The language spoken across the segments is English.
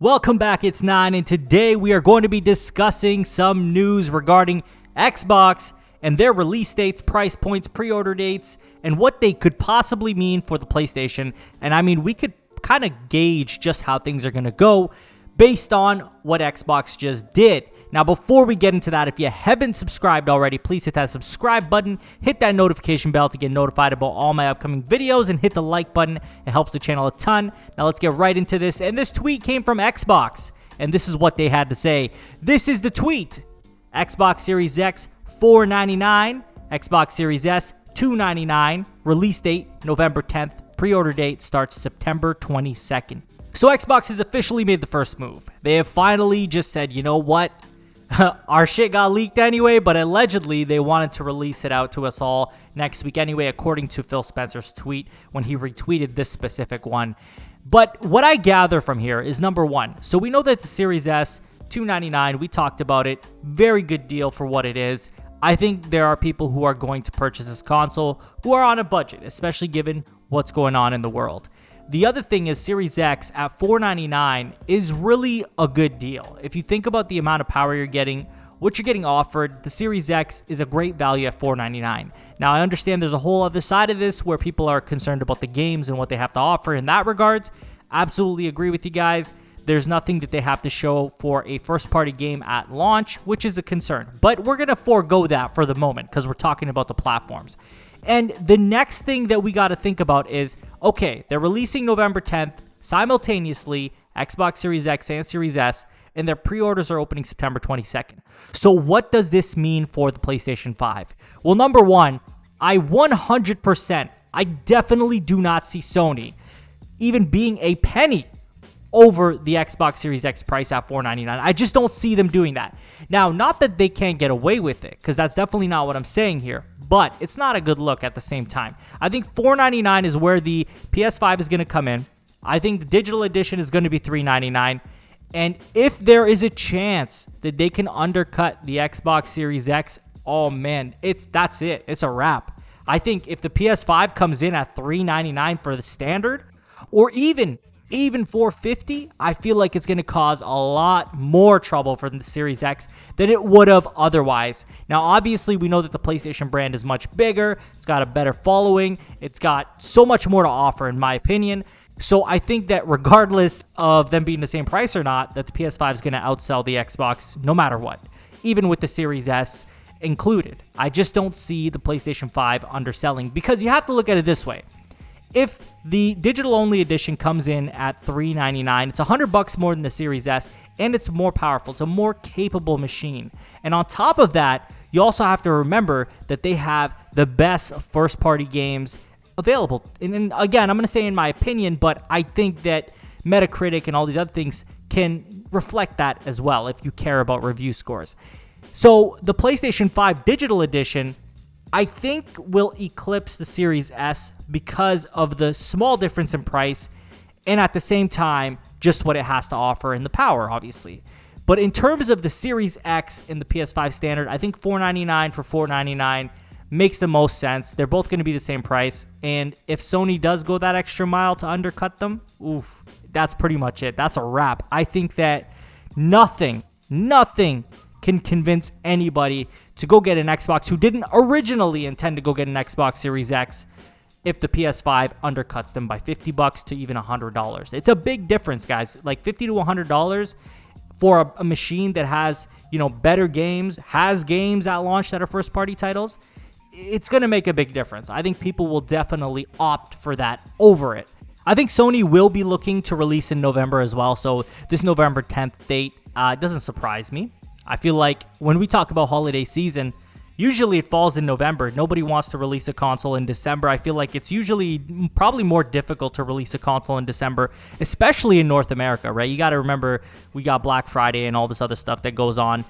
Welcome back, it's Nine, and today we are going to be discussing some news regarding Xbox and their release dates, price points, pre-order dates, and what they could possibly mean for the PlayStation. And I mean, we could kind of gauge just how things are going to go based on what Xbox just did. Now, before we get into that, if you haven't subscribed already, please hit that subscribe button, hit that notification bell to get notified about all my upcoming videos, and hit the like button. It helps the channel a ton. Now, let's get right into this. And this tweet came from Xbox, and this is what they had to say. This is the tweet. Xbox Series X, $499. Xbox Series S, $299. Release date, November 10th. Pre-order date starts September 22nd. So Xbox has officially made the first move. They have finally just said, you know what? Our shit got leaked anyway, but allegedly they wanted to release it out to us all next week anyway, according to Phil Spencer's tweet when he retweeted this specific one. But what I gather from here is number one. So we know that the Series S, $299, we talked about it. Very good deal for what it is. I think there are people who are going to purchase this console who are on a budget, especially given what's going on in the world. The other thing is Series X at $499 is really a good deal. If you think about the amount of power you're getting, what you're getting offered, the Series X is a great value at $499. Now, I understand there's a whole other side of this where people are concerned about the games and what they have to offer in that regards. Absolutely agree with you guys. There's nothing that they have to show for a first-party game at launch, which is a concern. But we're going to forego that for the moment because we're talking about the platforms. And the next thing that we got to think about is, okay, they're releasing November 10th simultaneously, Xbox Series X and Series S, and their pre-orders are opening September 22nd. So what does this mean for the PlayStation 5? Well, number one, I definitely do not see Sony even being a penny over the Xbox Series X price at $499. I just don't see them doing that. Now, not that they can't get away with it, because that's definitely not what I'm saying here, but it's not a good look at the same time. I think $499 is where the PS5 is going to come in. I think the digital edition is going to be $399. And if there is a chance that they can undercut the Xbox Series X, oh man, that's it. It's a wrap. I think if the PS5 comes in at $399 for the standard, or even $450, I feel like it's going to cause a lot more trouble for the Series X than it would have otherwise. Now, obviously, we know that the PlayStation brand is much bigger. It's got a better following. It's got so much more to offer, in my opinion. So I think that regardless of them being the same price or not, that the PS5 is going to outsell the Xbox no matter what, even with the Series S included. I just don't see the PlayStation 5 underselling, because you have to look at it this way. If the digital-only edition comes in at $399, it's $100 more than the Series S, and it's more powerful. It's a more capable machine. And on top of that, you also have to remember that they have the best first-party games available. And again, I'm going to say in my opinion, but I think that Metacritic and all these other things can reflect that as well if you care about review scores. So the PlayStation 5 digital edition, I think, will eclipse the Series S because of the small difference in price, and at the same time, just what it has to offer in the power, obviously. But in terms of the Series X and the PS5 standard, I think $499 for $499 makes the most sense. They're both going to be the same price, and if Sony does go that extra mile to undercut them, oof, that's pretty much it. That's a wrap. I think that nothing can convince anybody to go get an Xbox who didn't originally intend to go get an Xbox Series X if the PS5 undercuts them by $50 to even $100. It's a big difference, guys. Like $50 to $100 for a machine that has, better games, has games at launch that are first-party titles. It's going to make a big difference. I think people will definitely opt for that over it. I think Sony will be looking to release in November as well, so this November 10th date doesn't surprise me. I feel like when we talk about holiday season, usually it falls in November. Nobody wants to release a console in December. I feel like it's usually probably more difficult to release a console in December, especially in North America, right? You got to remember we got Black Friday and all this other stuff that goes on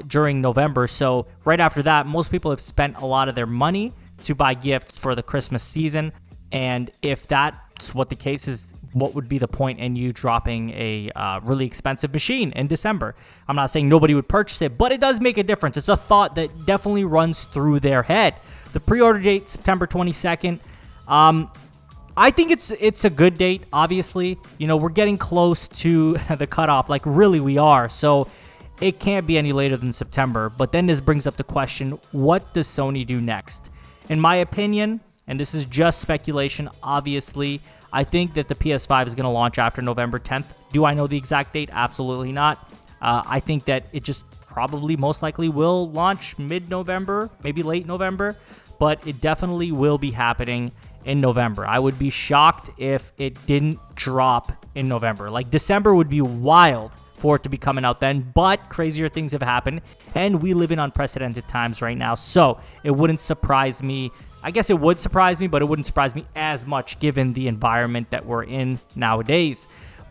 during November. So right after that, most people have spent a lot of their money to buy gifts for the Christmas season. And if that's what the case is, what would be the point in you dropping a really expensive machine in December? I'm not saying nobody would purchase it, but it does make a difference. It's a thought that definitely runs through their head. The pre-order date, September 22nd. I think it's a good date. Obviously, you know, we're getting close to the cutoff. Like, really, we are. So it can't be any later than September. But then this brings up the question, what does Sony do next? In my opinion, and this is just speculation, obviously, I think that the PS5 is going to launch after November 10th. Do I know the exact date? Absolutely not. I think that it just probably most likely will launch mid-November, maybe late November, but it definitely will be happening in November. I would be shocked if it didn't drop in November. Like, December would be wild for it to be coming out then, but crazier things have happened, and we live in unprecedented times right now, so it wouldn't surprise me. I guess it would surprise me, but it wouldn't surprise me as much given the environment that we're in nowadays.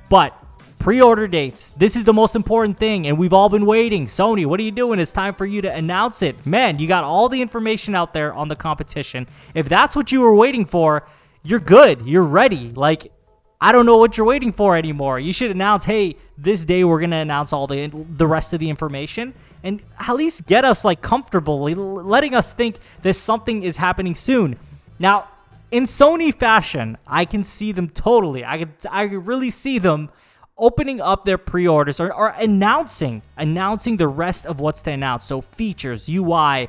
But pre-order dates, this is the most important thing, and we've all been waiting. Sony, what are you doing? It's time for you to announce it. Man, you got all the information out there on the competition. If that's what you were waiting for, you're good. You're ready. Like, I don't know what you're waiting for anymore. You should announce, hey, this day we're going to announce all the rest of the information, and at least get us like comfortable, letting us think that something is happening soon. Now, in Sony fashion, I can see them totally. I could really see them opening up their pre-orders or announcing the rest of what's to announce. So features, UI,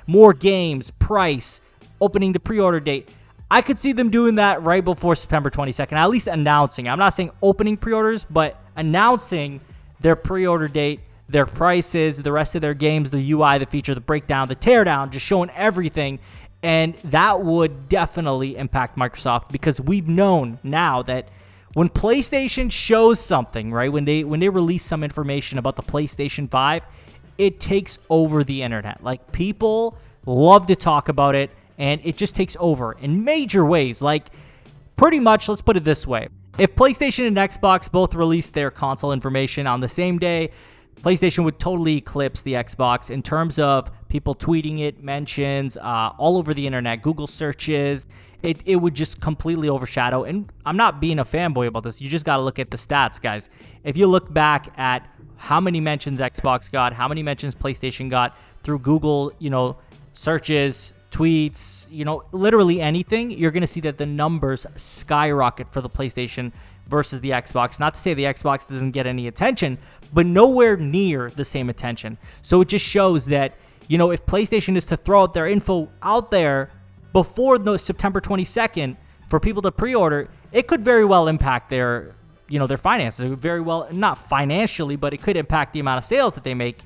more games, price, opening the pre-order date. I could see them doing that right before September 22nd, at least announcing. I'm not saying opening pre-orders, but announcing their pre-order date, their prices, the rest of their games, the UI, the feature, the breakdown, the teardown, just showing everything. And that would definitely impact Microsoft, because we've known now that when PlayStation shows something, right, when they release some information about the PlayStation 5, it takes over the internet. Like, people love to talk about it, and it just takes over in major ways. Like, pretty much, let's put it this way. If PlayStation and Xbox both released their console information on the same day, PlayStation would totally eclipse the Xbox in terms of people tweeting it, mentions, all over the internet, Google searches. It would just completely overshadow. And I'm not being a fanboy about this. You just got to look at the stats, guys. If you look back at how many mentions Xbox got, how many mentions PlayStation got through Google, searches, tweets, literally anything, you're going to see that the numbers skyrocket for the PlayStation versus the Xbox. Not to say the Xbox doesn't get any attention, but nowhere near the same attention. So it just shows that, if PlayStation is to throw out their info out there before the September 22nd for people to pre-order, it could very well impact their finances. It would very well, not financially, but it could impact the amount of sales that they make.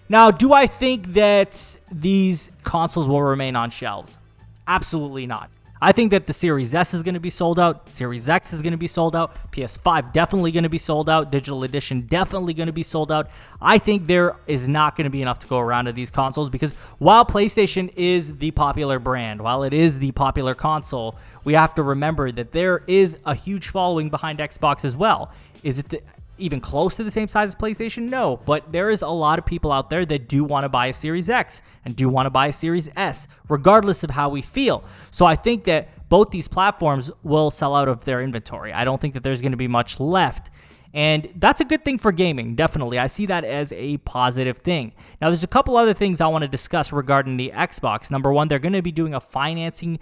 Now, do I think that these consoles will remain on shelves? Absolutely not. I think that the Series S is going to be sold out. Series X is going to be sold out. PS5 definitely going to be sold out. Digital Edition definitely going to be sold out. I think there is not going to be enough to go around to these consoles, because while PlayStation is the popular brand, while it is the popular console, we have to remember that there is a huge following behind Xbox as well. Is it even close to the same size as PlayStation? No, but there is a lot of people out there that do want to buy a Series X and do want to buy a Series S, regardless of how we feel. So I think that both these platforms will sell out of their inventory. I don't think that there's going to be much left. And that's a good thing for gaming, definitely. I see that as a positive thing. Now, there's a couple other things I want to discuss regarding the Xbox. Number one, they're going to be doing a financing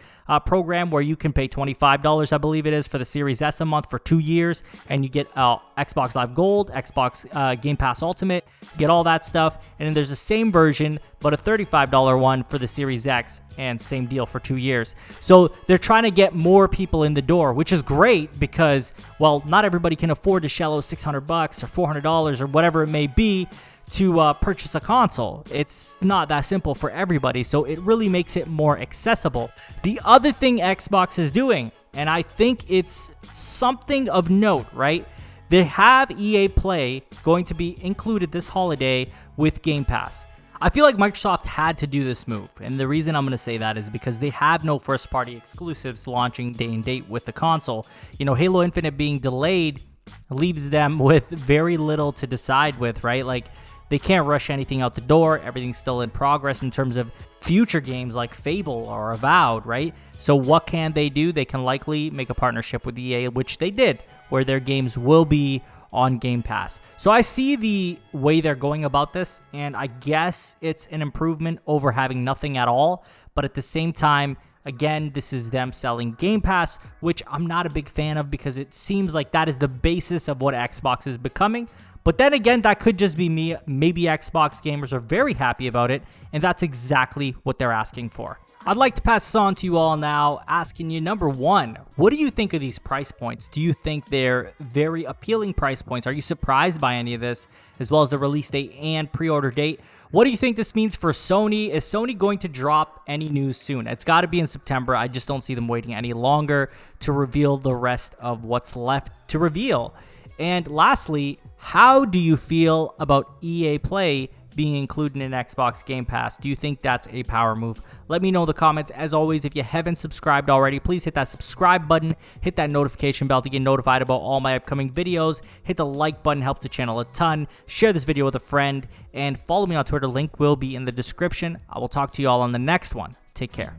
program where you can pay $25, I believe it is, for the Series S a month for 2 years, and you get Xbox Live Gold, Xbox Game Pass Ultimate, get all that stuff. And then there's the same version, but a $35 one for the Series X, and same deal for 2 years. So they're trying to get more people in the door, which is great because, well, not everybody can afford to shell out $600 or $400 or whatever it may be to purchase a console. It's not that simple for everybody, so it really makes it more accessible. The other thing Xbox is doing, and I think it's something of note, right? They have EA Play going to be included this holiday with Game Pass. I feel like Microsoft had to do this move, and the reason I'm going to say that is because they have no first-party exclusives launching day and date with the console. Halo Infinite being delayed leaves them with very little to decide with, right? Like, they can't rush anything out the door. Everything's still in progress in terms of future games like Fable or Avowed, right? So what can they do? They can likely make a partnership with EA, which they did, where their games will be on Game Pass. So I see the way they're going about this, and I guess it's an improvement over having nothing at all. But at the same time, Again, this is them selling Game Pass, which I'm not a big fan of because it seems like that is the basis of what Xbox is becoming. But then again, that could just be me. Maybe Xbox gamers are very happy about it, and that's exactly what they're asking for. I'd like to pass this on to you all now, asking you, number one, what do you think of these price points? Do you think they're very appealing price points? Are you surprised by any of this, as well as the release date and pre-order date? What do you think this means for Sony? Is Sony going to drop any news soon? It's got to be in September. I just don't see them waiting any longer to reveal the rest of what's left to reveal. And lastly, how do you feel about EA Play being included in Xbox Game Pass? Do you think that's a power move? Let me know in the comments. As always, if you haven't subscribed already, please hit that subscribe button, hit that notification bell to get notified about all my upcoming videos, hit the like button, helps the channel a ton, share this video with a friend, and follow me on Twitter. Link will be in the description. I will talk to you all on the next one. Take care.